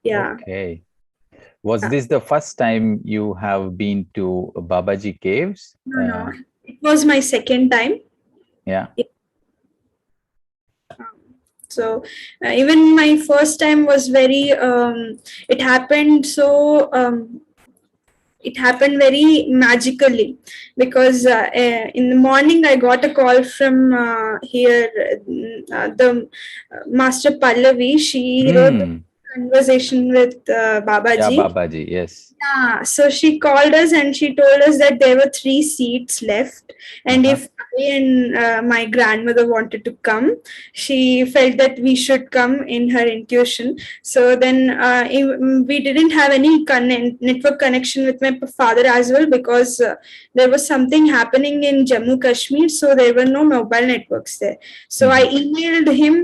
Yeah. Okay. Was Yeah. this the first time you have been to Babaji caves? No, no. It was my second time. Yeah. So even my first time was very it happened so it happened very magically because in the morning I got a call from here the Master Pallavi. She wrote a Hmm. conversation with Yeah, Babaji. Babaji. Yes. Yeah, so she called us and she told us that there were three seats left, and Uh-huh. if I and my grandmother wanted to come, she felt that we should come in her intuition. So then we didn't have any network connection with my father as well because there was something happening in Jammu Kashmir, so there were no mobile networks there. So I Mhm. emailed him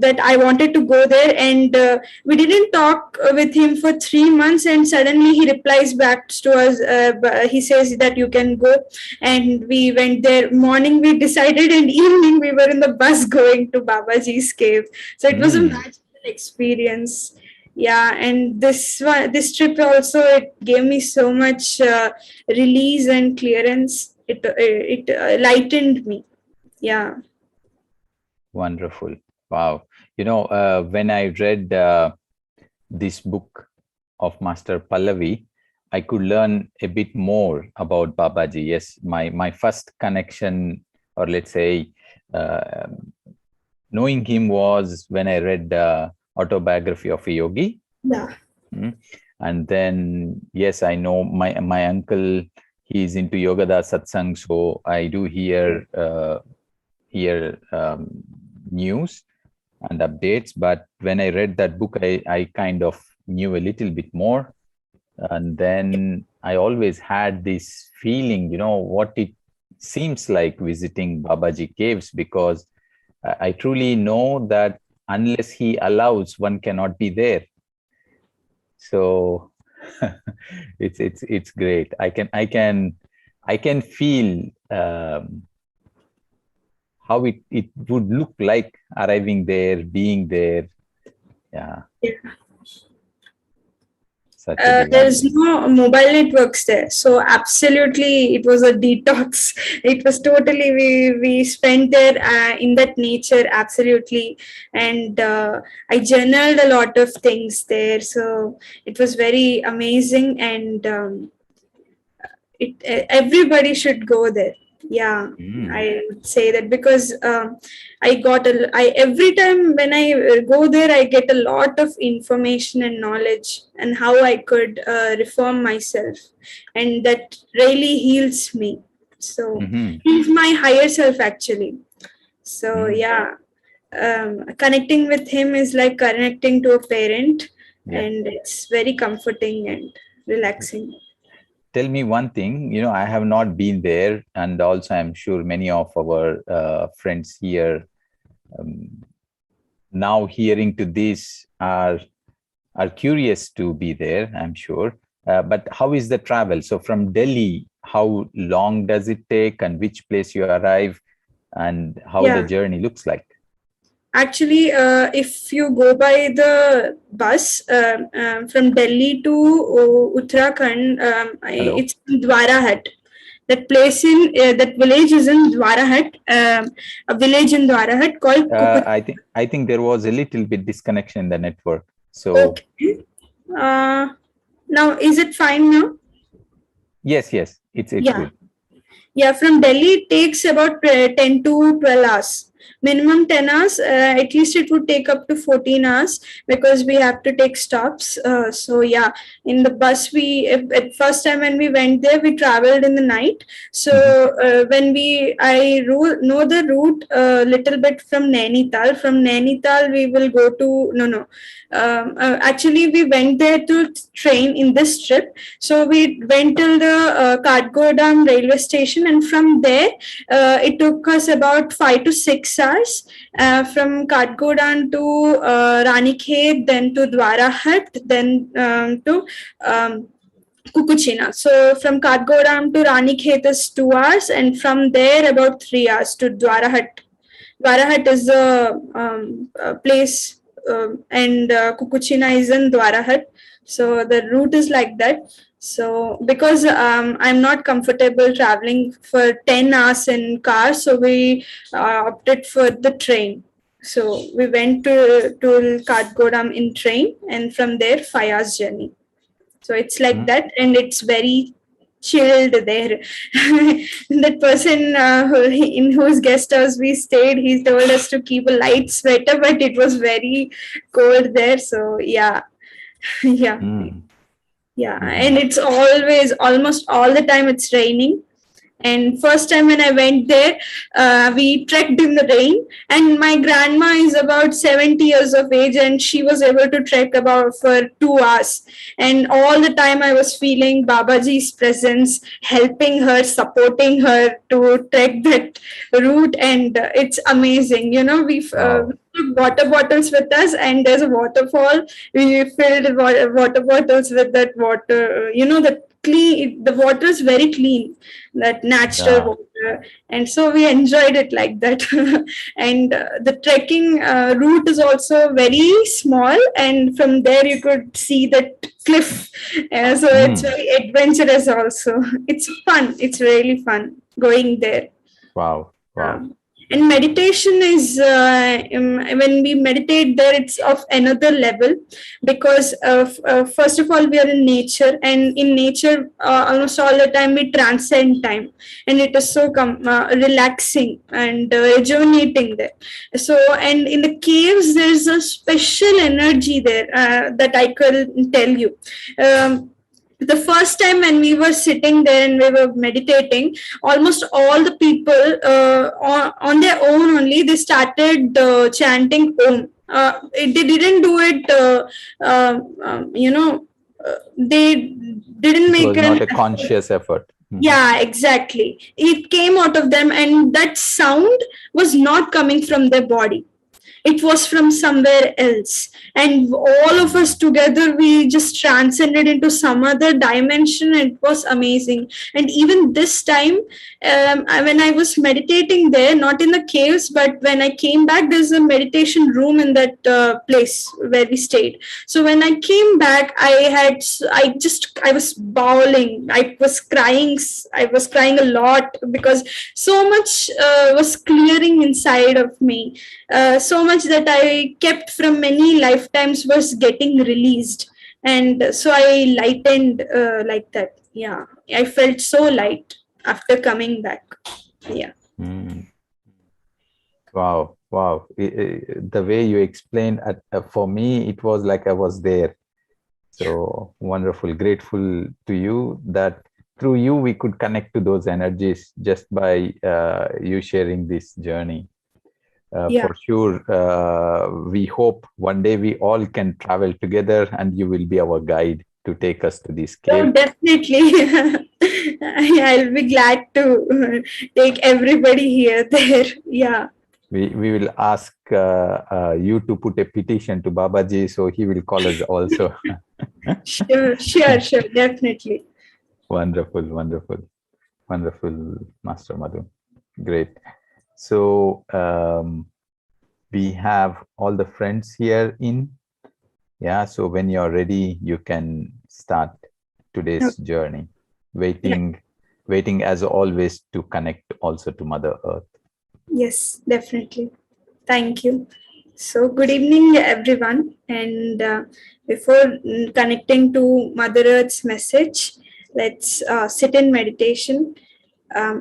that I wanted to go there, and we didn't talk with him for 3 months, and suddenly he replies back to us. He says that you can go, and we went there. Morning we decided, and evening we were in the bus going to Babaji's cave. So it was a Hmm. magical experience. Yeah, and this trip also, it gave me so much release and clearance. It lightened me. Yeah. Wonderful. Wow. When I read this book of Master Pallavi, I could learn a bit more about Babaji. Yes, my first connection, or let's say, uh, knowing him was when I read autobiography of a yogi. Yeah. Mm. And then, yes, I know my uncle. He's into Yogada satsang, so I do hear news and updates. But when I read that book, I kind of knew a little bit more. And then I always had this feeling, what it seems like visiting Babaji caves, because I truly know that unless he allows, one cannot be there. So it's great. I can feel how it would look like arriving there, being there. Yeah, such a There's divine. no mobile networks there, so absolutely it was a detox. It was totally, we spent there in that nature, absolutely. And I journaled a lot of things there, so it was very amazing. And everybody should go there. Yeah, Mm. I would say that because I every time when I go there, I get a lot of information and knowledge and how I could reform myself, and that really heals me. So Hmm. heals my higher self actually. So Mm. yeah, connecting with him is like connecting to a parent, Yeah. and it's very comforting and relaxing. Tell me one thing. I have not been there, and also I'm sure many of our friends here, um, now hearing to this, are curious to be there, I'm sure. But how is the travel? So from Delhi, how long does it take, and which place you arrive, and how the Yeah. journey looks like? Actually, if you go by the bus from Delhi to Uttarakhand, Hello. it's in Dwarahat. That place in that village is in Dwarahat, a village in Dwarahat called Kukut. I think there was a little bit disconnection in the network. So Okay. Uh, Now, is it fine now? yes, yes, it's Yeah. good. Yeah, from Delhi it takes about 10 to 12 hours. Minimum 10 hours. At least it would take up to 14 hours because we have to take stops. So yeah, in the bus at first time when we went there, we traveled in the night. So Mhm. when know the route a little bit from Nainital. From Nainital we will go to no. Actually, we went there to train in this trip. So we went till the Katgodam railway station, and from there, it took us about 5 to 6 hours from Katgodam to Ranikhet, then to Dwarahat, then to Kukuchina. So from Katgodam to Ranikhet is 2 hours, and from there about 3 hours to Dwarahat. Dwarahat is a place. and Kukuchina is in Dwarahat. So the route is like that. So because I'm not comfortable traveling for 10 hours in car, so we opted for the train. So we went to Katgodam in train, and from there 5 hours journey. So it's like Mm. that, and it's very chilled there. That person in whose guest house we stayed, he told us to keep a light sweater, but it was very cold there. So yeah, yeah, Mm. yeah, and Mhm. it's always almost all the time it's raining. And first time when I went there, we trekked in the rain. And my grandma is about 70 years of age, and she was able to trek about for 2 hours. And all the time I was feeling Babaji's presence, helping her, supporting her to trek that route. And it's amazing. You know, we Wow. took water bottles with us, and there's a waterfall. We filled water bottles with that water. You know, the clean. The water is very clean, that natural Yeah. water, and so we enjoyed it like that. And the trekking route is also very small, and from there you could see that cliff. So it's Mm. very adventurous also. It's fun, it's really fun going there. Wow. Wow. um, and meditation is when we meditate there, it's of another level, because first of all we are in nature, and in nature almost all the time we transcend time, and it is so relaxing and rejuvenating there. So, and in the caves there's a special energy there that I could tell you. The first time when we were sitting there and we were meditating, almost all the people on their own only, they started chanting Om. They didn't do it, they didn't It make was an not a effort. conscious effort. Mhm. Yeah, exactly. It came out of them, and that sound was not coming from their body, it was from somewhere else. And all of us Mm. together, we just transcended into some other dimension. It was amazing. And even this time, when I was meditating there, not in the caves, but when I came back, there's a meditation room in that place where we stayed. So when I came back, I was bawling, I was crying a lot, because so much was clearing inside of me. So much that I kept from many lifetimes was getting released. And so I lightened like that. Yeah. I felt so light after coming back. Yeah. Mm. Wow. Wow. The way you explained, for me, it was like I was there. So wonderful. Grateful to you that through you we could connect to those energies just by you sharing this journey. Yeah. For sure, we hope one day we all can travel together and you will be our guide to take us to this Oh, cave. definitely. I'll be glad to take everybody here, there. Yeah. We will ask you to put a petition to Babaji, so he will call us also. Sure, sure, sure. Definitely. Wonderful, wonderful, wonderful, Master Madhu. Great. So we have all the friends here in. Yeah, so when you're ready, you can start Oh, today's journey. yeah. Waiting as always to connect also to Mother Earth. Yes, definitely. Thank you. So, good evening, everyone. And before connecting to Mother Earth's message, let's sit in meditation.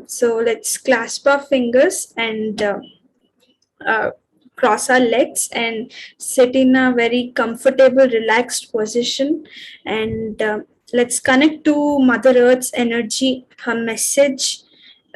So, let's clasp our fingers and uh, cross our legs and sit in a very comfortable, relaxed position. And let's connect to Mother Earth's energy, her message.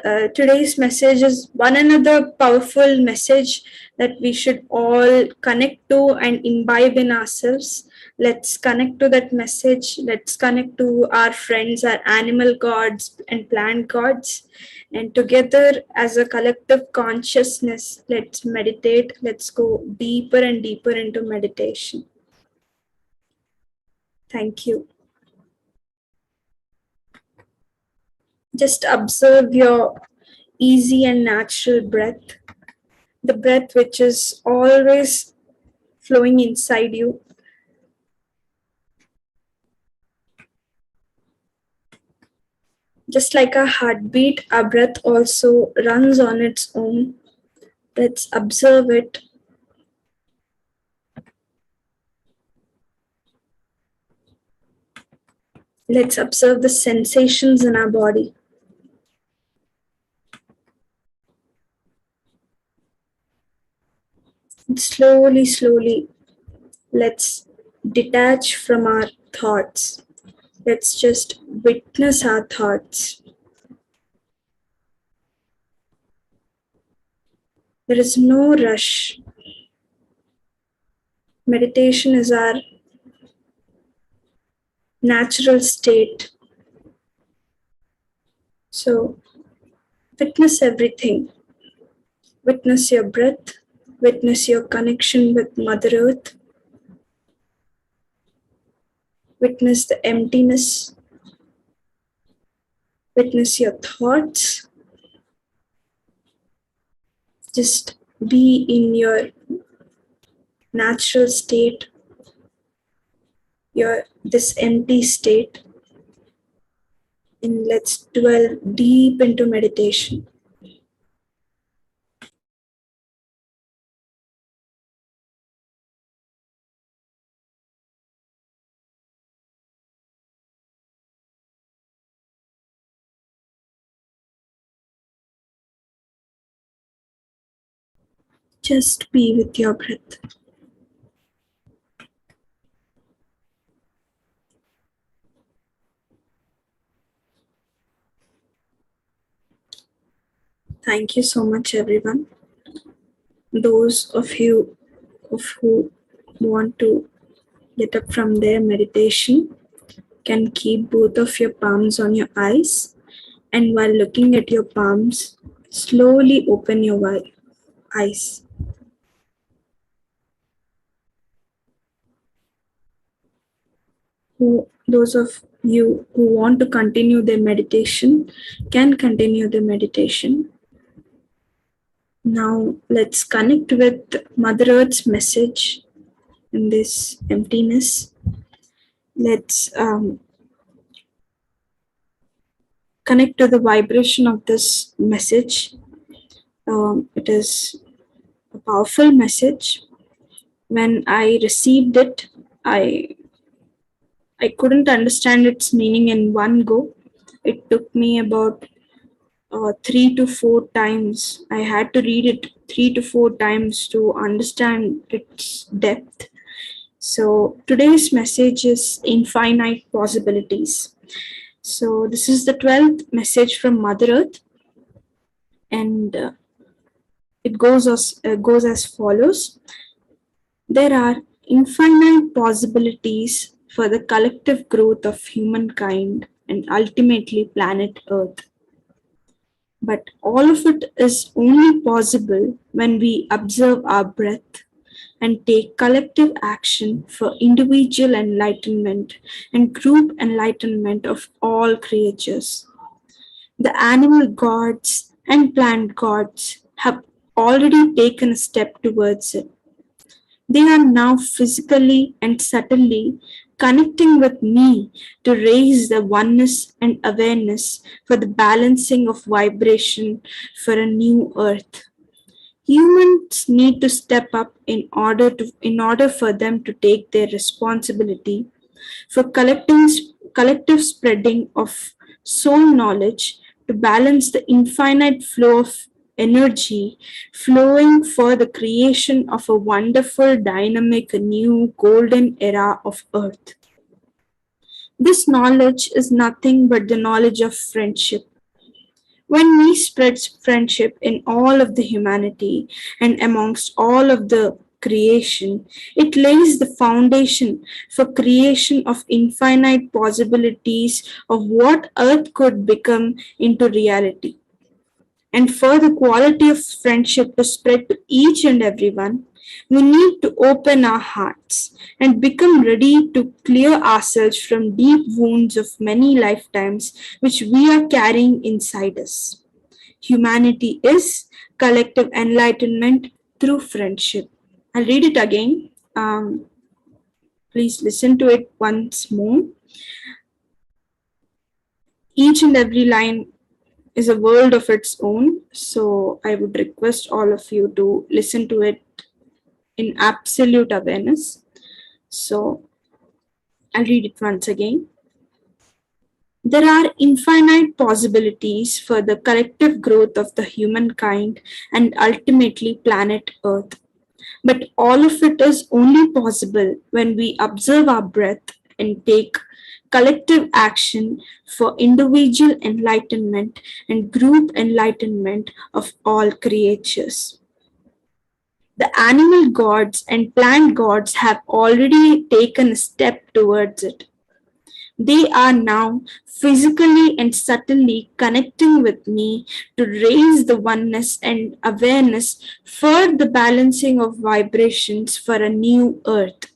Today's message is one another powerful message that we should all connect to and imbibe in ourselves. Let's connect to that message. Let's connect to our friends, our animal gods and plant gods. And together, as a collective consciousness, let's meditate. Let's go deeper and deeper into meditation. Thank you. Just observe your easy and natural breath, the breath which is always flowing inside you. Just like our heartbeat, our breath also runs on its own. Let's observe it. Let's observe the sensations in our body. And slowly, slowly, let's detach from our thoughts. Let's just witness our thoughts. There is no rush. Meditation is our natural state. So, witness everything. Witness your breath. Witness your connection with Mother Earth. Witness the emptiness. Witness your thoughts. Just be in your natural state, your this empty state, and let's dwell deep into meditation. Just be with your breath. Thank you so much, everyone. Those of you who want to get up from their meditation can keep both of your palms on your eyes, and while looking at your palms, slowly open your eyes. Those of you who want to continue their meditation can continue the meditation. Now let's connect with Mother Earth's message in this emptiness. Let's connect to the vibration of this message. It is a powerful message. When I received it, I couldn't understand its meaning in one go. It took me about 3 to 4 times. I had to read it 3 to 4 times to understand its depth. So today's message is infinite possibilities. So this is the 12th message from Mother Earth, and it goes as follows. There are infinite possibilities for the collective growth of humankind and ultimately planet Earth. But all of it is only possible when we observe our breath and take collective action for individual enlightenment and group enlightenment of all creatures. The animal gods and plant gods have already taken a step towards it. They are now physically and subtly connecting with me to raise the oneness and awareness for the balancing of vibration for a new earth. Humans need to step up in order for them to take their responsibility for collective spreading of soul knowledge to balance the infinite flow of energy flowing for the creation of a wonderful, dynamic, new golden era of Earth. This knowledge is nothing but the knowledge of friendship. When we spread friendship in all of the humanity and amongst all of the creation, it lays the foundation for creation of infinite possibilities of what Earth could become into reality. And for the quality of friendship to spread to each and everyone, we need to open our hearts and become ready to clear ourselves from deep wounds of many lifetimes which we are carrying inside us. Humanity is collective enlightenment through friendship. I'll read it again. Um, please listen to it once more. Each and every line is a world of its own. So I would request all of you to listen to it in absolute awareness. So I'll read it once again. There are infinite possibilities for the collective growth of the humankind and ultimately planet Earth. But all of it is only possible when we observe our breath and take collective action for individual enlightenment and group enlightenment of all creatures. The animal gods and plant gods have already taken a step towards it. They are now physically and subtly connecting with me to raise the oneness and awareness for the balancing of vibrations for a new earth.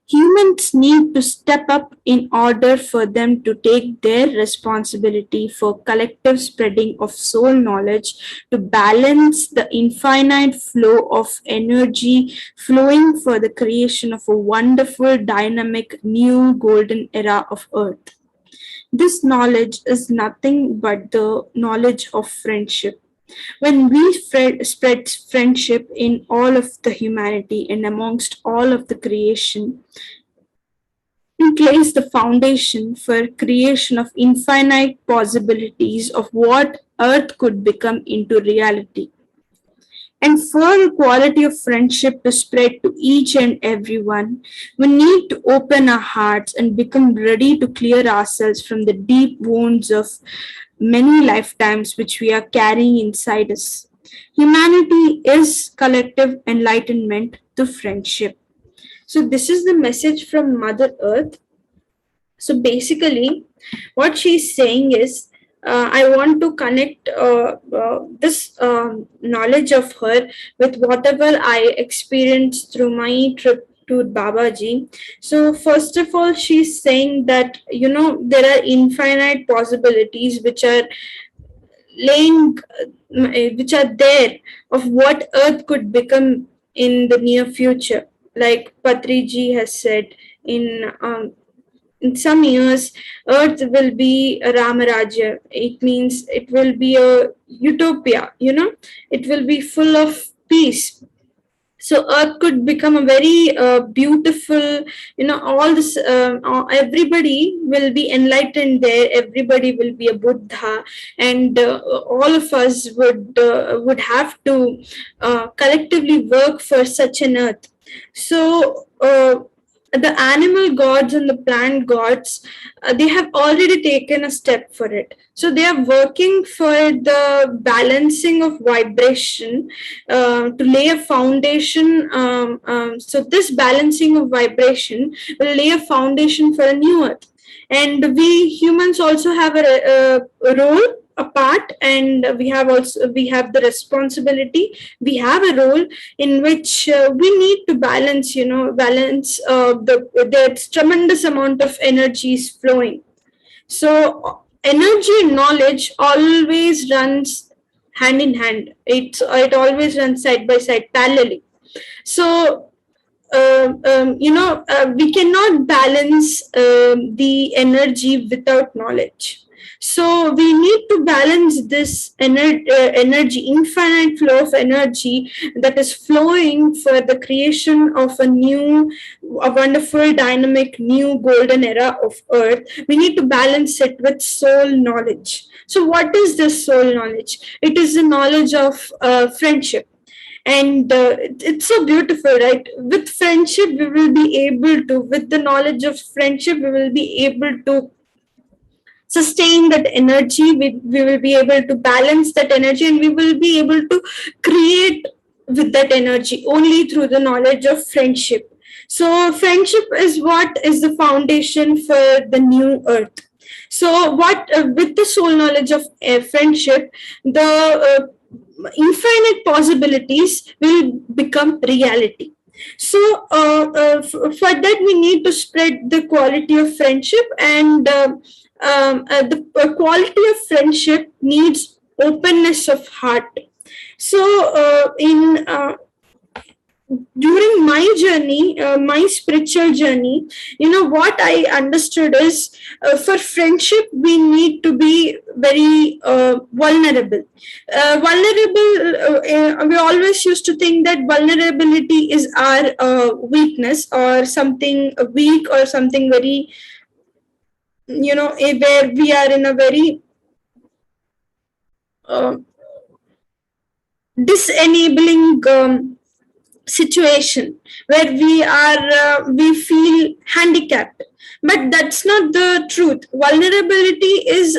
Humans need to step up in order for them to take their responsibility for collective spreading of soul knowledge to balance the infinite flow of energy flowing for the creation of a wonderful, dynamic, new golden era of Earth. This knowledge is nothing but the knowledge of friendship. When we spread friendship in all of the humanity and amongst all of the creation, it lays the foundation for creation of infinite possibilities of what Earth could become into reality. And for the quality of friendship to spread to each and everyone, we need to open our hearts and become ready to clear ourselves from the deep wounds of many lifetimes which we are carrying inside us. Humanity is collective enlightenment to friendship. So, this is the message from Mother Earth. So basically, what she's saying is, I want to connect this knowledge of her with whatever I experienced through my trip to Babaji. So first of all, she's saying that there are infinite possibilities laying, which are there of what Earth could become in the near future. Like Patriji has said, in some years, Earth will be a Ramaraja. It means it will be a utopia, it will be full of peace. So Earth could become a very beautiful, all this, everybody will be enlightened there. Everybody will be a Buddha, and all of us would have to collectively work for such an Earth. So the animal gods and the plant gods, they have already taken a step for it. So they are working for the balancing of vibration to lay a foundation. So this balancing of vibration will lay a foundation for a new earth. And we humans also have a role, a part, and we have the responsibility. We have a role in which we need to balance the tremendous amount of energy is flowing. So energy and knowledge always runs hand in hand. It always runs side by side, parallelly. So we cannot balance the energy without knowledge. So we need to balance this energy, infinite flow of energy that is flowing for the creation of a wonderful, dynamic, new golden era of Earth. We need to balance it with soul knowledge. So what is this soul knowledge? It is the knowledge of friendship. And it's so beautiful, right? With friendship we will be able to, with the knowledge of friendship, we will be able to sustain that energy. We will be able to balance that energy, and we will be able to create with that energy only through the knowledge of friendship. So friendship is what is the foundation for the new earth. So what with the soul knowledge of friendship, the infinite possibilities will become reality. So for that we need to spread the quality of friendship, and the quality of friendship needs openness of heart. So in during my journey, my spiritual journey, what I understood is, for friendship we need to be very vulnerable. We always used to think that vulnerability is our weakness, or something weak, or something very, where we are in a very uh, disenabling situation, where we feel handicapped. But that's not the truth. Vulnerability is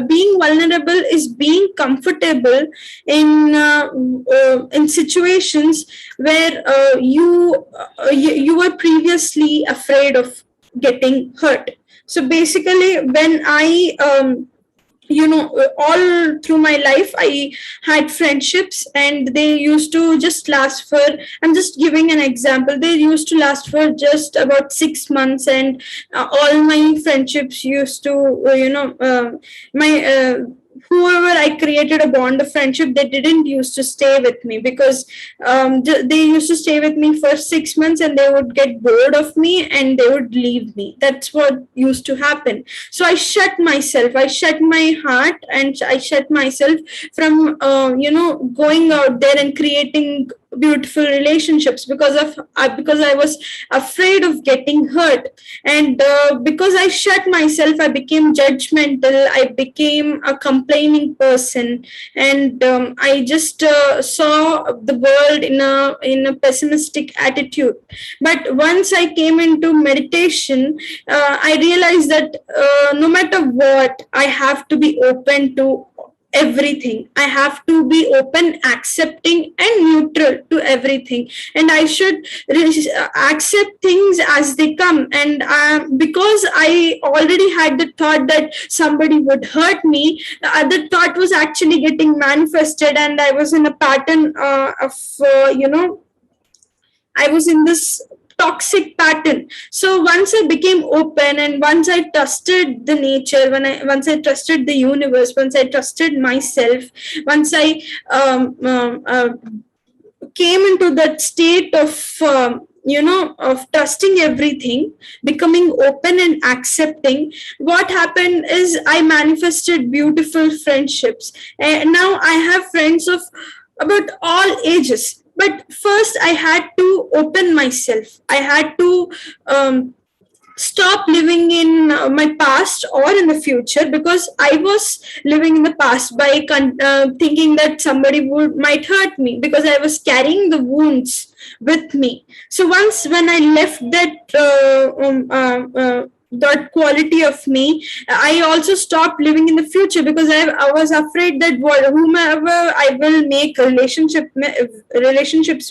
being vulnerable is being comfortable in situations where you were previously afraid of getting hurt. So basically, when I all through my life I had friendships, and they used to just last for, I'm just giving an example, they used to last for just about 6 months. And all my friendships used to my whoever I created a bond of friendship, they didn't used to stay with me, because they used to stay with me for 6 months, and they would get bored of me and they would leave me. That's what used to happen. So I shut my heart, and I shut myself from going out there and creating beautiful relationships, because I was afraid of getting hurt. And because I shut myself, I became judgmental, I became a complaining person. And I just saw the world in a pessimistic attitude. But once I came into meditation, I realized that no matter what, I have to be open to everything. I have to be open, accepting, and neutral to everything. And I should accept things as they come. And because I already had the thought that somebody would hurt me, the other thought was actually getting manifested, and I was in a pattern of, I was in this toxic pattern. So once I became open, and once I trusted the nature, once I trusted the universe, once I trusted myself, once I came into that state of of trusting everything, becoming open and accepting, what happened is I manifested beautiful friendships. And now I have friends of about all ages. But first I had to open myself. I had to stop living in my past or in the future, because I was living in the past by thinking that somebody might hurt me, because I was carrying the wounds with me. So once when I left that quality of me, I also stopped living in the future, because I was afraid that whomever I will make relationships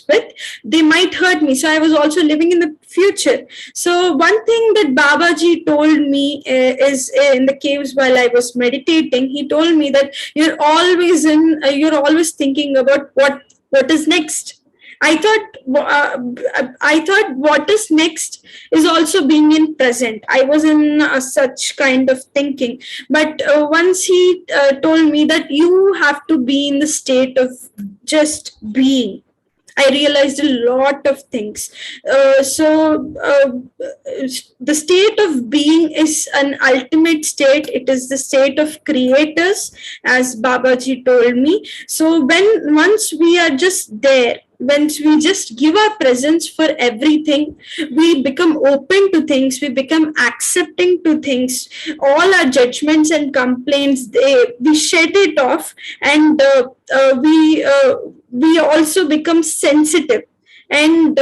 with, they might hurt me. So I was also living in the future. So one thing that Babaji told me is in the caves while I was meditating, he told me that you're always thinking about what is next. I thought what is next is also being in present. I was in such kind of thinking. But once he told me that you have to be in the state of just being, I realized a lot of things. The state of being is an ultimate state. It is the state of creators, as Babaji told me. So once we are just there, once we just give our presence for everything, we become open to things, we become accepting to things. All our judgments and complaints, we shed it off, and we also become sensitive. And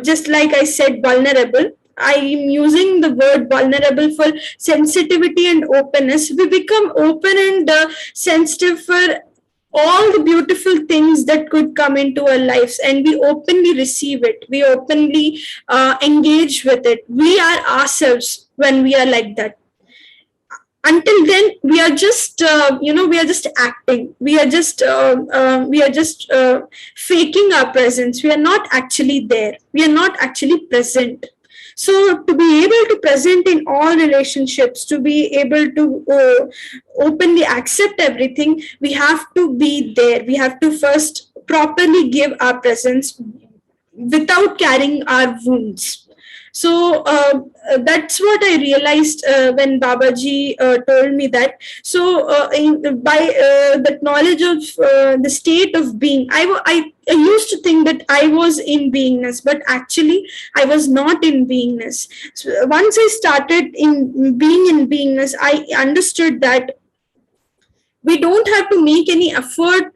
just like I said, vulnerable. I am using the word vulnerable for sensitivity and openness. We become open and sensitive for all the beautiful things that could come into our lives, and we openly receive it. We openly engage with it. We are ourselves when we are like that. Until then, we are just we are just acting. We are just faking our presence. We are not actually there. We are not actually present. So to be able to present in all relationships, to be able to openly accept everything, we have to be there. We have to first properly give our presence without carrying our wounds. So that's what I realized when Babaji told me that. So by that knowledge of the state of being, I used to think that I was in beingness, but actually I was not in beingness. So once I started in beingness, I understood that we don't have to make any effort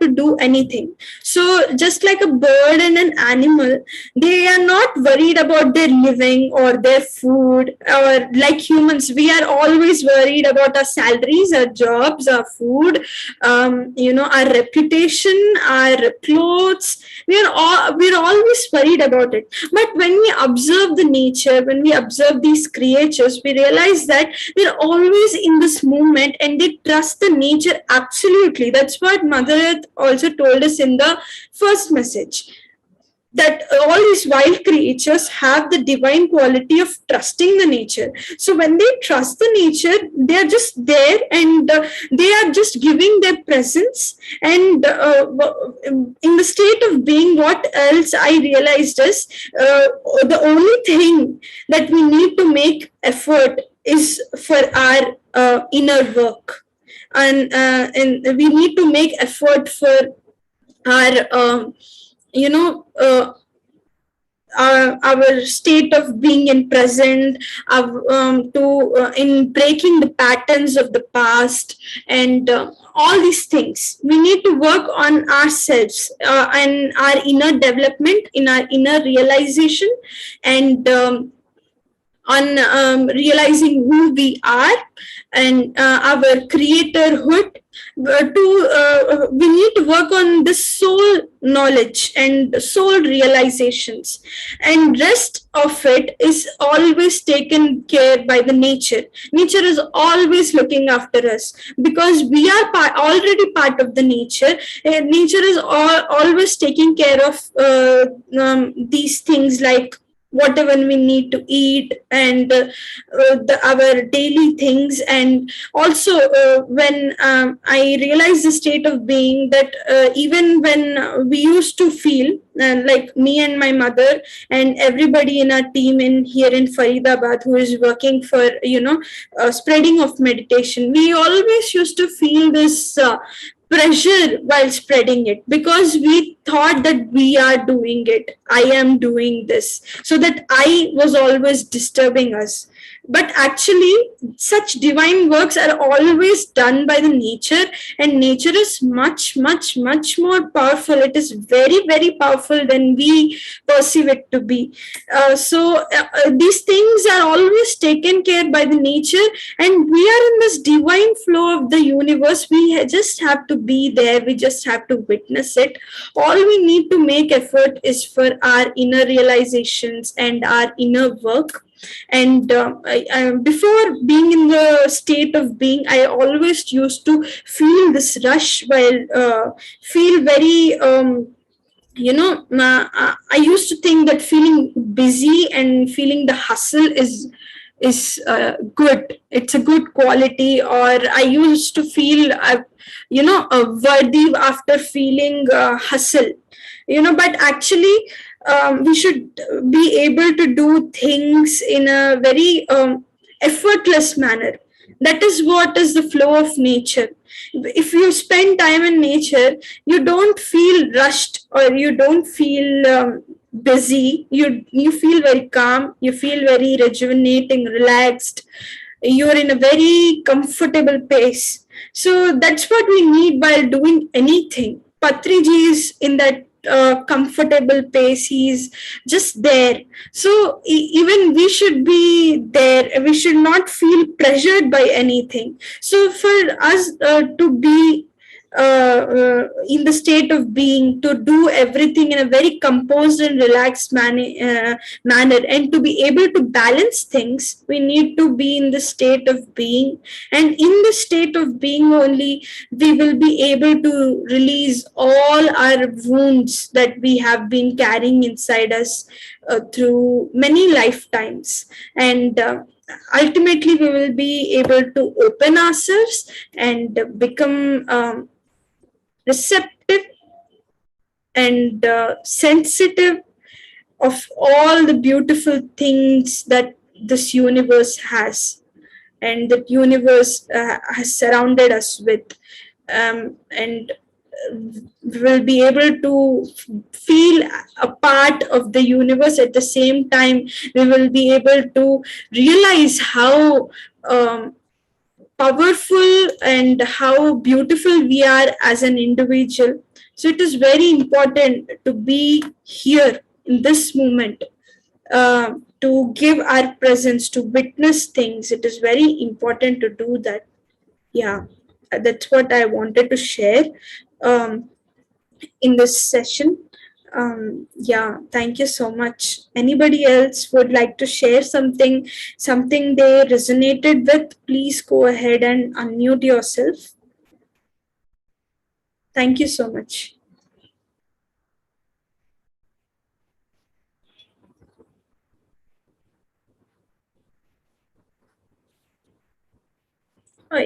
to do anything. So just like a bird and an animal, they are not worried about their living or their food, or like humans, we are always worried about our salaries, our jobs, our food, our reputation, our clothes. We're always worried about it. But when we observe the nature, when we observe these creatures, we realize that they're always in this moment and they trust the nature absolutely. That's what Mother Earth also told us in the first message, that all these wild creatures have the divine quality of trusting the nature. So when they trust the nature, they are just there, and they are just giving their presence. And in the state of being, what else I realized is the only thing that we need to make effort is for our inner work, and we need to make effort for our you know our state of being in present, to in breaking the patterns of the past, and all these things we need to work on ourselves, and our inner development, in our inner realization, and on realizing who we are, and our creatorhood. We need to work on the soul knowledge and soul realizations, and rest of it is always taken care by the nature. Nature is always looking after us, because we are already part of the nature. Nature is always taking care of these things, like whatever we need to eat, and our daily things. And also when I realized the state of being, that even when we used to feel like me and my mother and everybody in our team in here in Faridabad who is working for spreading of meditation, we always used to feel this pressure while spreading it, because we thought that we are doing it, I am doing this, so that I was always disturbing us. But actually, such divine works are always done by the nature, and nature is much, much, much more powerful. It is very, very powerful than we perceive it to be. These things are always taken care by the nature, and we are in this divine flow of the universe. We just have to be there. We just have to witness it. All we need to make effort is for our inner realizations and our inner work. And before being in the state of being, I always used to feel this rush, while feel very I used to think that feeling busy and feeling the hustle is good. It's a good quality. Or I used to feel worthy after feeling hustle. But actually, we should be able to do things in a very effortless manner. That is what is the flow of nature. If you spend time in nature, you don't feel rushed, or you don't feel busy. You feel very calm, you feel very rejuvenating, relaxed. You're in a very comfortable pace. So that's what we need while doing anything. Patriji is in that comfortable pace. He's just there. So even we should be there. We should not feel pressured by anything. So for us to be in the state of being, to do everything in a very composed and relaxed manner, and to be able to balance things, we need to be in the state of being. And in the state of being only, we will be able to release all our wounds that we have been carrying inside us through many lifetimes. And ultimately, we will be able to open ourselves and become receptive and sensitive of all the beautiful things that this universe has, and that universe has surrounded us with, and will be able to feel a part of the universe. At the same time, we will be able to realize how powerful and how beautiful we are as an individual. So it is very important to be here in this moment, to give our presence, to witness things. It is very important to do that. Yeah, that's what I wanted to share um, in this session. Yeah, thank you so much. Anybody else would like to share something they resonated with? Please go ahead and unmute yourself. Thank you so much.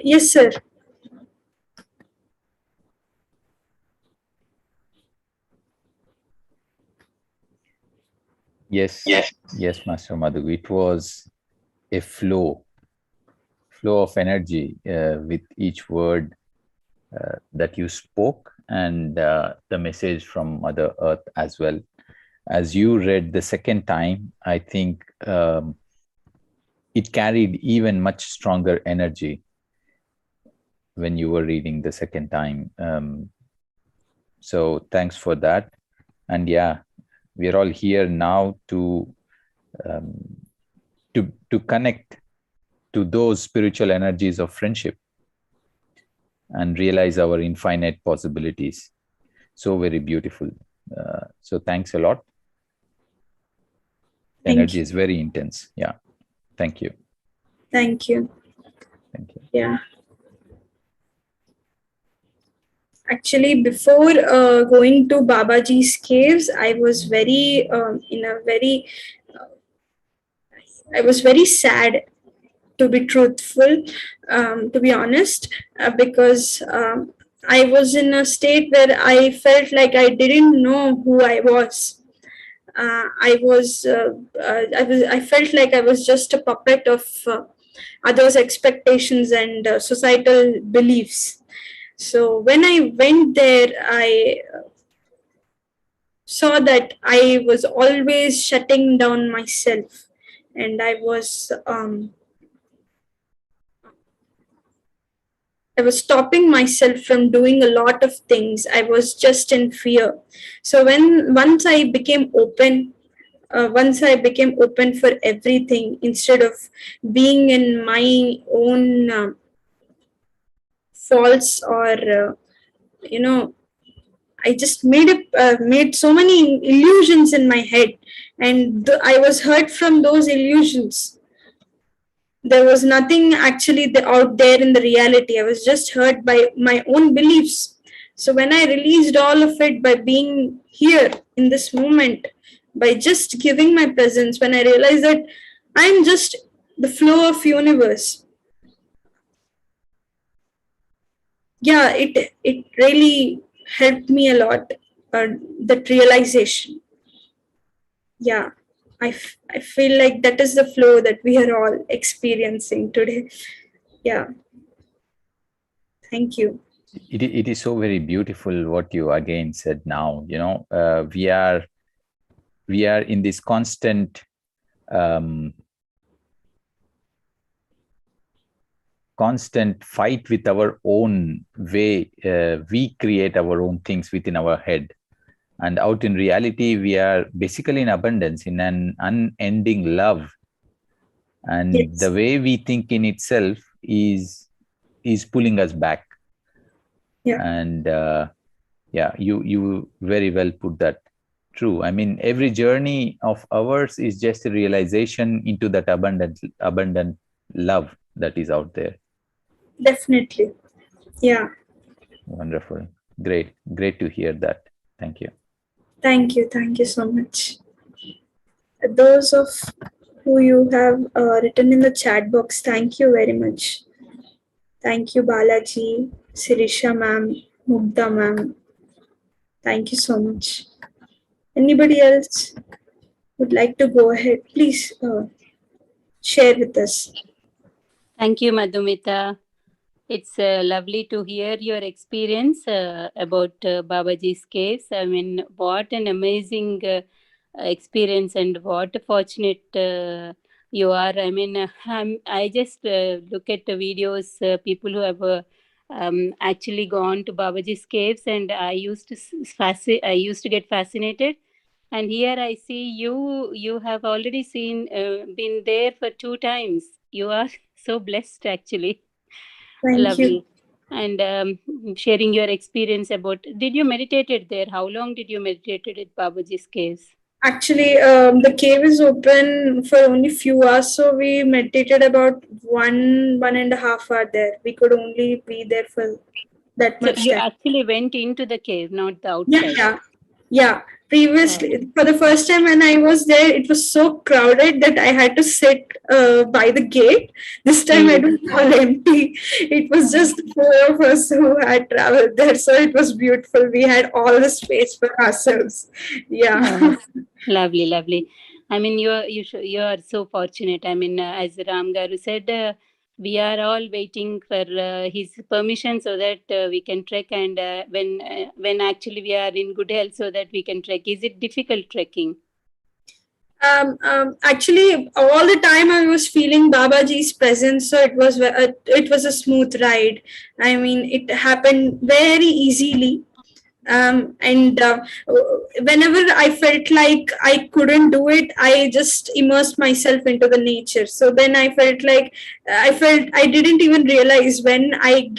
Yes, sir. Yes, yes, Master Madhu. It was a flow of energy with each word that you spoke, and the message from Mother Earth as well. As you read the second time, I think it carried even much stronger energy when you were reading the second time. So thanks for that. And yeah, we're all here now um, to connect to those spiritual energies of friendship and realize our infinite possibilities. So very beautiful. So thanks a lot. Thank Energy you. is very intense. Yeah. Thank you. Thank you. Thank you. Yeah. Actually, before going to Babaji's caves, I was very I was very sad, to be truthful, to be honest, because I was in a state where I felt like I didn't know who I was. I felt like I was just a puppet of others' expectations and societal beliefs. So when I went there, I saw that I was always shutting down myself, and I was stopping myself from doing a lot of things. I was just in fear. So once I became open for everything, instead of being in my own faults, or you know, I just made so many illusions in my head, and I was hurt from those illusions. There was nothing actually out there in the reality. I was just hurt by my own beliefs. So when I released all of it by being here in this moment, by just giving my presence, when I realized that I'm just the flow of universe, yeah, it really helped me a lot. That realization, yeah, I feel like that is the flow that we are all experiencing today. Yeah, thank you. It is so very beautiful what you again said now. We are in this um, constant fight with our own way. We create our own things within our head, and out in reality we are basically in abundance, in an unending love, and the Yes, way we think in itself is pulling us back. yeah, And yeah, you very well put that. True. I mean, every journey of ours is just a realization into that abundant love that is out there. definitely. Yeah, Wonderful. Great to hear that. Thank you. thank you so much. Those of who you have written in the chat box, thank you very much. Thank you, Balaji, Sirisha ma'am, Mugda ma'am. Thank you so much. Anybody else would like to go ahead? Please share with us. Thank you, Madhumitha. It's lovely to hear your experience about Babaji's caves. I mean, what an amazing experience, and what a fortunate you are. I mean, I just look at the videos, people who have actually gone to Babaji's caves, and I used to get fascinated. And here I see you have already been there for 2 times. You are so blessed, actually. Thank you. Lovely. And sharing your experience about, did you meditated there? How long did you meditated at Babaji's caves? Actually, the cave is open for only few hours, so we meditated about 1.5 hour there. We could only be there for that So much you time. actually went into the cave, not the Yeah, outside. yeah, yeah. Oh. Previously, for the first time when I was there, it was so crowded that I had to sit by the gate. This time, I Mm. don't all empty. It was just four of us who had traveled there, so it was beautiful. We had all the space for ourselves. Yeah. Oh, lovely, lovely. I mean, you are so fortunate. I mean, as Ram Garu said, we are all waiting for his permission so that we can trek, and when actually we are in good health, so that we can trek. Is it difficult trekking? Actually, all the time I was feeling Babaji's presence, so it was a smooth ride. I mean, it happened very easily. And whenever I felt like I couldn't do it, I just immersed myself into the nature. So then I didn't even realize when I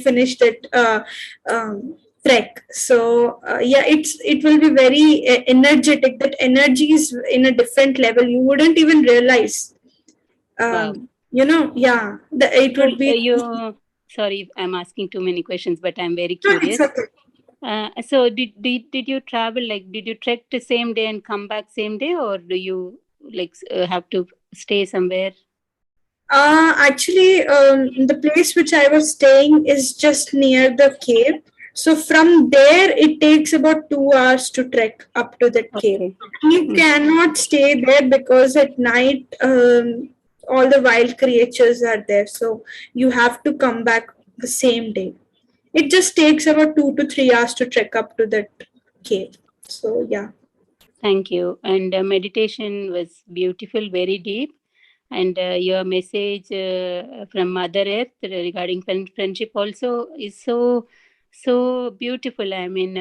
finished it. Trek. So yeah, it will be very energetic. That energy is in a different level. You wouldn't even realize. Wow. Yeah, it So would be. sorry, I'm asking too many questions, but I'm very No, it's curious. okay. So did you travel, like, did you trek the same day and come back same day, or do you like have to stay somewhere? Actually, the place which I was staying is just near the cave. So from there, it takes about 2 hours to trek up to that cave. Okay. You Mm. cannot stay there because at night, all the wild creatures are there. So you have to come back the same day. It just takes about 2 to 3 hours to trek up to that cave. So yeah. Thank you. And meditation was beautiful, very deep. And your message from Mother Earth regarding friendship also is so beautiful. I mean,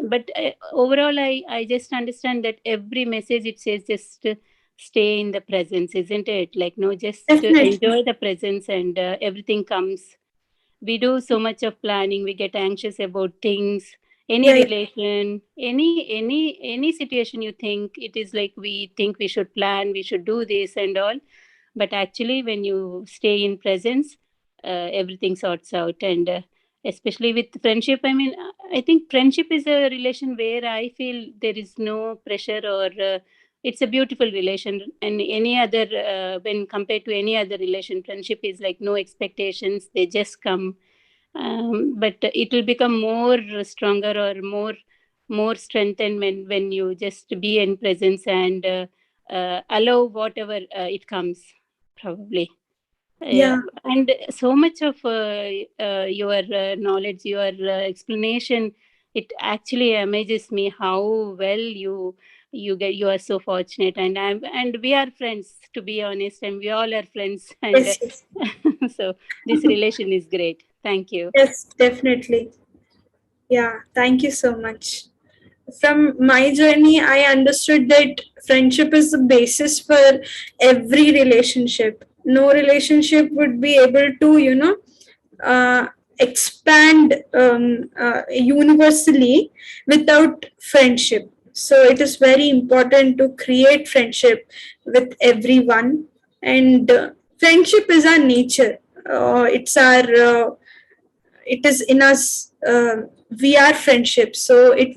but overall, I just understand that every message it says just stay in the presence, isn't it? Like, no, just Definitely. enjoy the presence, and everything comes. We do so much of planning, we get anxious about things, any Yeah, yeah, relation, any situation. You think it is like, we think we should plan, we should do this and all, but actually when you stay in presence, everything sorts out. And especially with friendship, I mean, I think friendship is a relation where I feel there is no pressure, or it's a beautiful relation. And any other when compared to any other relation, friendship is like no expectations, they just come. But it will become more stronger, or more strengthened when you just be in presence, and allow whatever it comes, probably. yeah, And so much of your knowledge, your explanation, it actually amazes me how well you are so fortunate. And we are friends, to be honest, and we all are friends. And yes, yes, so this relation is great. Thank you. yes, definitely. Yeah, thank you so much. From my journey, I understood that friendship is the basis for every relationship. No relationship would be able to, uh, expand universally without friendship. So it is very important to create friendship with everyone. And friendship is our nature. It is in us. We are friendship, so it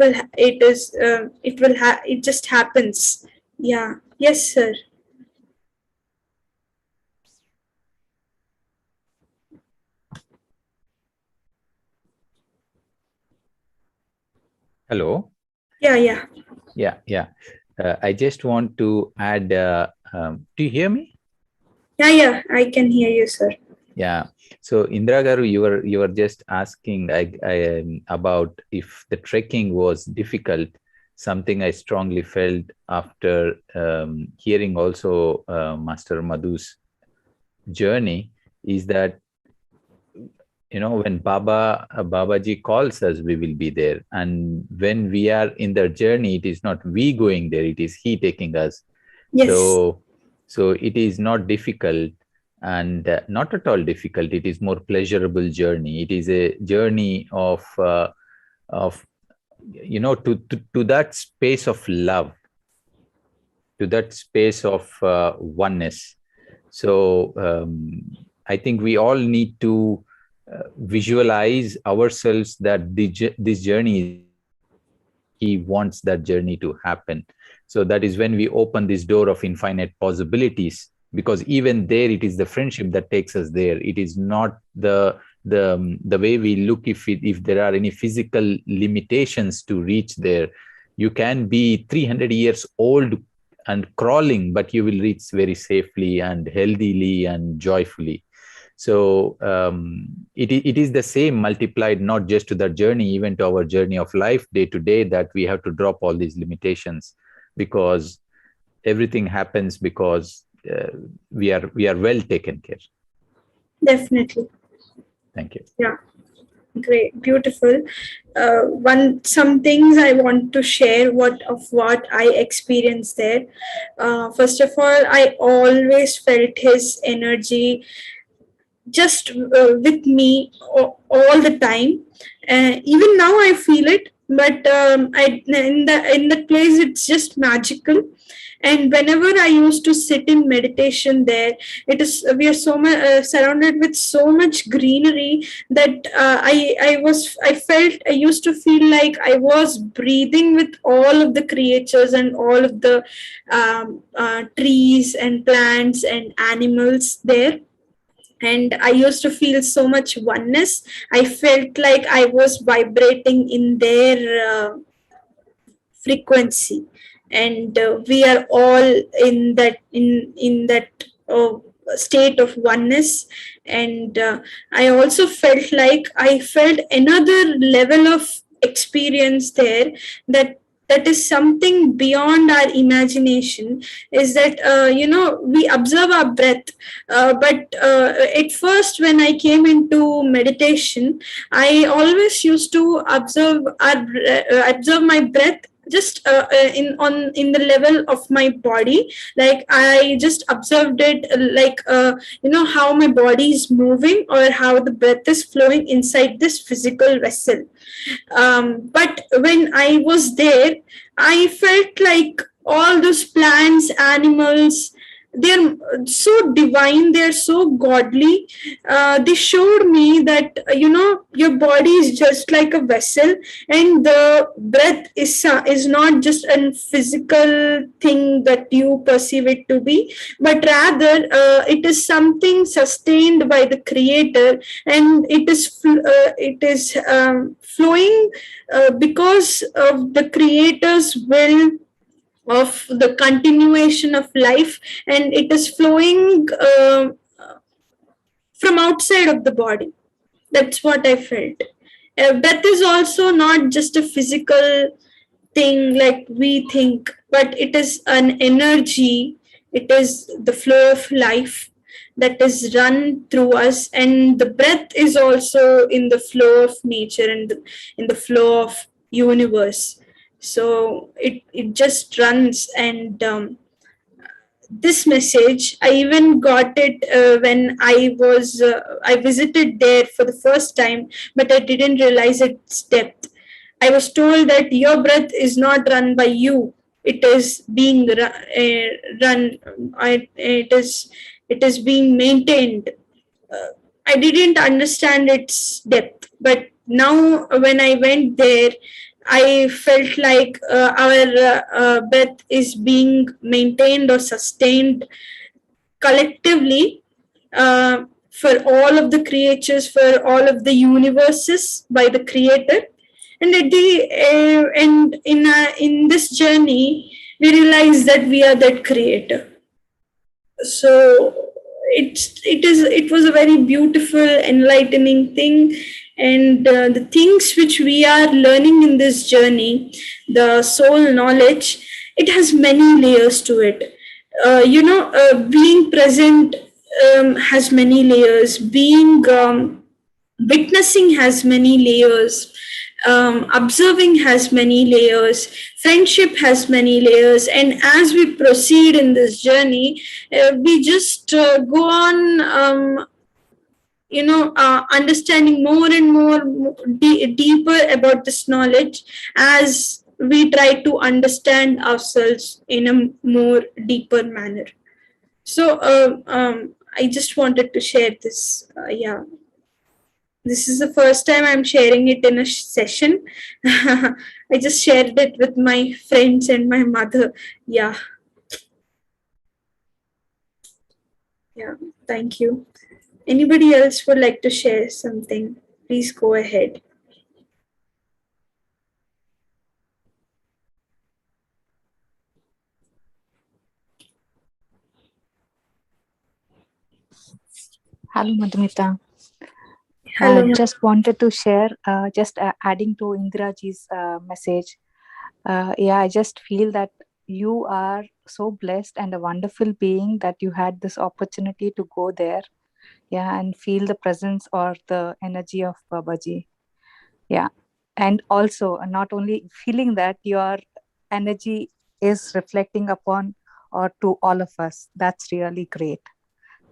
just happens. Yeah. Yes, sir. Hello. Yeah. Yeah. I just want to add. Do you hear me? Yeah. I can hear you, sir. Yeah. So Indra Garu, you were just asking about if the trekking was difficult. Something I strongly felt after hearing also Master Madhu's journey is that, when Babaji calls us, we will be there, and when we are in the journey, it is not we going there, it is he taking us. Yes, So it is not difficult, and not at all difficult. It is more pleasurable journey. It is a journey of to that space of love, to that space of oneness. So I think we all need to visualize ourselves that this journey is he wants that journey to happen. So that is when we open this door of infinite possibilities, because even there it is the friendship that takes us there. It is not the way we look. If there are any physical limitations to reach there, you can be 300 years old and crawling, but you will reach very safely and healthily and joyfully. So it is the same multiplied, not just to that journey, even to our journey of life day to day, that we have to drop all these limitations, because everything happens because we are well taken care. definitely. Thank you. Yeah, great, beautiful. Some things I want to share what I experienced there. First of all, I always felt his energy just with me all the time. Even now, I feel it, but I in that place, it's just magical. And whenever I used to sit in meditation there, it is we are so much surrounded with so much greenery that I felt I used to feel like I was breathing with all of the creatures and all of the trees and plants and animals there. And I used to feel so much oneness. I felt like I was vibrating in their frequency, and we are all in that state of oneness. And I also felt like I felt another level of experience there, that is something beyond our imagination. Is that we observe our breath, but at first when I came into meditation, I always used to observe my breath just in the level of my body. Like I just observed it, like how my body is moving or how the breath is flowing inside this physical vessel. But when I was there, I felt like all those plants, animals, they're so divine, they're so godly. They showed me that your body is just like a vessel, and the breath is not just a physical thing that you perceive it to be, but rather it is something sustained by the creator, and it is flowing because of the creator's will of the continuation of life, and it is flowing from outside of the body. That's what I felt. Death is also not just a physical thing like we think, but it is an energy. It is the flow of life that is run through us, and the breath is also in the flow of nature and in the flow of universe. So it just runs. And this message I even got it when I visited there for the first time, but I didn't realize its depth. I was told that your breath is not run by you, it is being run, it is being maintained. uh, I didn't understand its depth, but now when I went there, I felt like our breath is being maintained or sustained collectively, for all of the creatures, for all of the universes by the creator. and at the and in this journey we realize that we are that creator. So it was a very beautiful, enlightening thing, and the things which we are learning in this journey, the soul knowledge, it has many layers to it. Being present has many layers. Being witnessing has many layers. Observing has many layers. Friendship has many layers. And as we proceed in this journey, we just go on, understanding more and more deeper about this knowledge as we try to understand ourselves in a more deeper manner. So, I just wanted to share this. Yeah, this is the first time I'm sharing it in a session. I just shared it with my friends and my mother. Yeah. Yeah. Thank you. Anybody else would like to share something? Please go ahead. Hello, Madhumitha. Hello. Just wanted to share, just adding to Indiraji's message. I just feel that you are so blessed and a wonderful being that you had this opportunity to go there, and feel the presence or the energy of Babaji. Yeah, and also not only feeling that your energy is reflecting upon or to all of us. That's really great.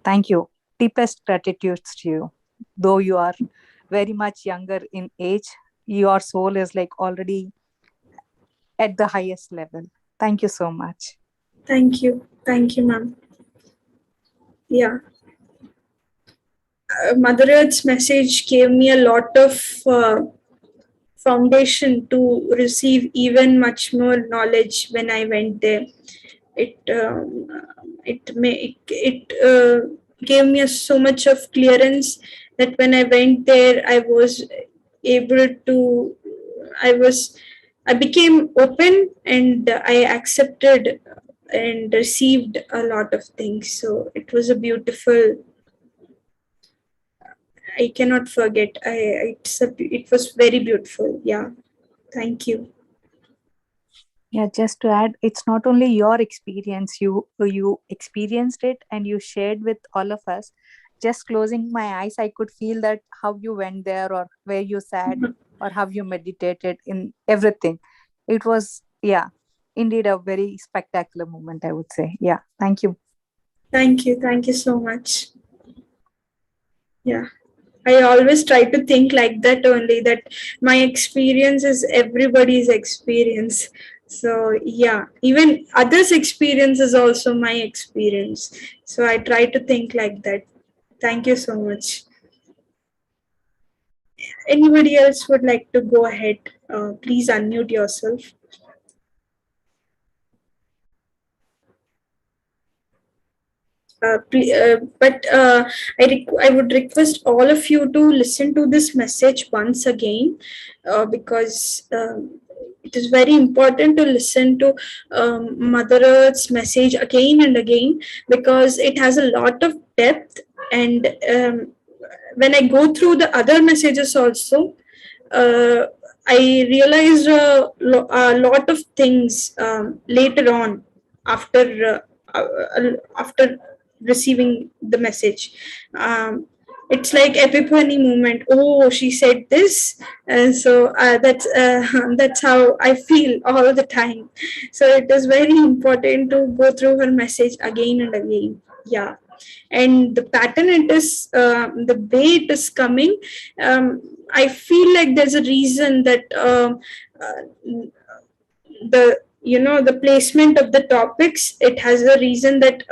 Thank you. Deepest gratitudes to you. Though you are very much younger in age, your soul is like already at the highest level. Thank you so much. Thank you. Thank you, ma'am. Yeah. Mother Earth's message gave me a lot of foundation to receive even much more knowledge when I went there. It gave me so much of clearance that when I went there, I was able to. I was. I became open and I accepted and received a lot of things. So it was a beautiful. I cannot forget. It was very beautiful. Yeah. Thank you. Yeah, just to add, it's not only your experience, you experienced it and you shared with all of us. Just closing my eyes, I could feel that how you went there or where you sat or how you meditated in everything. It was, indeed a very spectacular moment, I would say. Yeah, thank you. Thank you. Thank you so much. Yeah. I always try to think like that only, that my experience is everybody's experience. So, yeah, even others' experience is also my experience. So, I try to think like that. Thank you so much. Anybody else would like to go ahead? Please unmute yourself. I would request all of you to listen to this message once again, because it is very important to listen to Mother Earth's message again and again, because it has a lot of depth. And when I go through the other messages also, uh, I realized a lot of things later on, after after receiving the message. Um, it's like epiphany moment. Oh, she said this, and so that's how I feel all the time. So it is very important to go through her message again and again. Yeah, and the pattern it is, the way it is coming. I feel like there's a reason that the placement of the topics, it has a reason that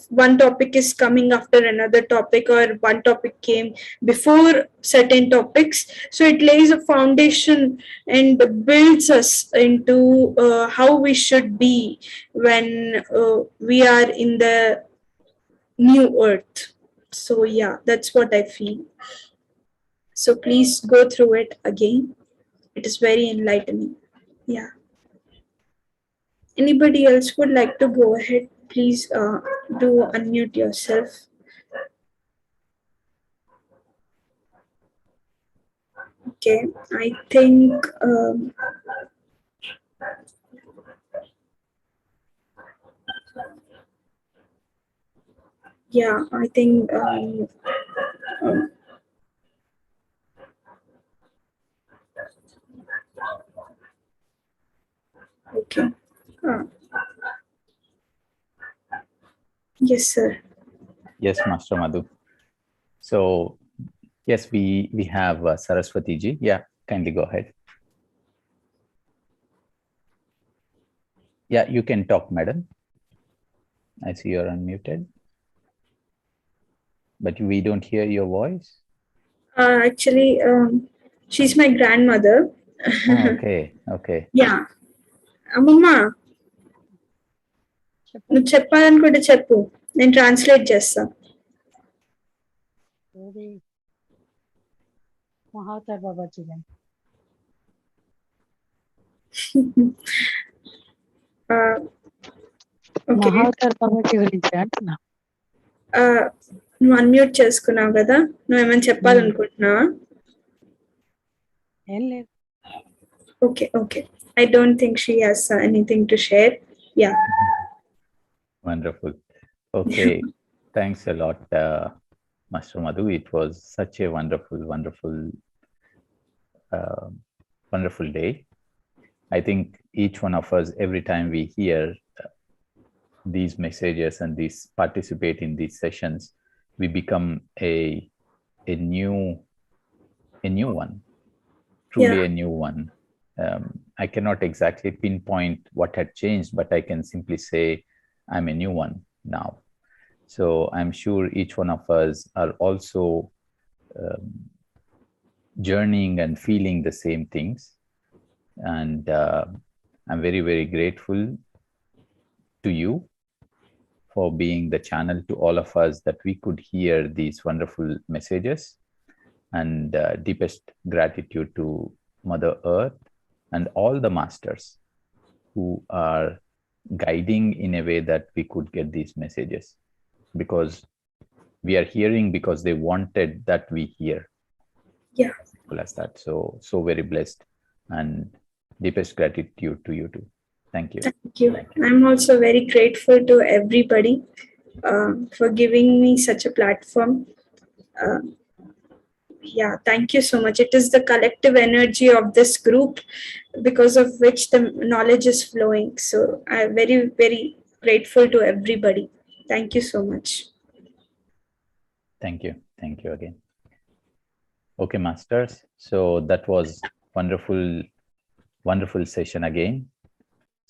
one topic is coming after another topic, or one topic came before certain topics. So it lays a foundation and builds us into how we should be when we are in the new earth. So yeah, that's what I feel. So please go through it again. It is very enlightening. Yeah. Anybody else would like to go ahead? Please do unmute yourself. Okay, I think yeah, I think um, okay. Uh, yes, sir. Yes, Master Madhu. So yes, we have Saraswati ji. Yeah, kindly go ahead. Yeah, you can talk, madam. I see you're unmuted, but we don't hear your voice. Actually, she's my grandmother. Oh, okay, okay. Yeah. అమ్మమ్మ నువ్వు చెప్పాలనుకుంటే చెప్పు, నేను translate చేస్తా. మహావతార్ బాబాజీ మహావతార్ బాబాజీ గురించి అంటున్నా. నువ్వు unmute చేసుకున్నావు కదా, నువ్వేమైనా చెప్పాలనుకుంటున్నావా? ఏం లేదు. Okay okay, I don't think she has anything to share. Yeah. Wonderful. Okay. Thanks a lot, Master Madhu. It was such a wonderful, wonderful day. I think each one of us, every time we hear these messages and these participate in these sessions, we become a new one, truly a new one. I cannot exactly pinpoint what had changed, but I can simply say I'm a new one now. So I'm sure each one of us are also journeying and feeling the same things. And I'm very, very grateful to you for being the channel to all of us that we could hear these wonderful messages. And deepest gratitude to Mother Earth and all the masters who are guiding in a way that we could get these messages, because we are hearing because they wanted that we hear. Yeah. Simple as that. So very blessed, and deepest gratitude to you too. Thank you. Thank you. I'm also very grateful to everybody for giving me such a platform. Yeah, thank you so much. It is the collective energy of this group because of which the knowledge is flowing. So I'm very, very grateful to everybody. Thank you so much. Thank you. Thank you again. Okay, masters. So that was wonderful session again.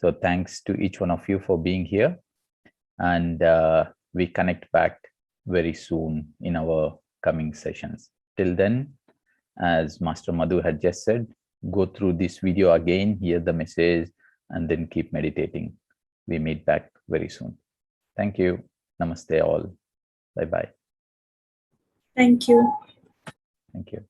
So thanks to each one of you for being here, and we connect back very soon in our coming sessions. Till then, as Master Madhu had just said, go through this video again, hear the message, and then keep meditating. We meet back very soon. Thank you. Namaste all. Bye-bye. Thank you. Thank you.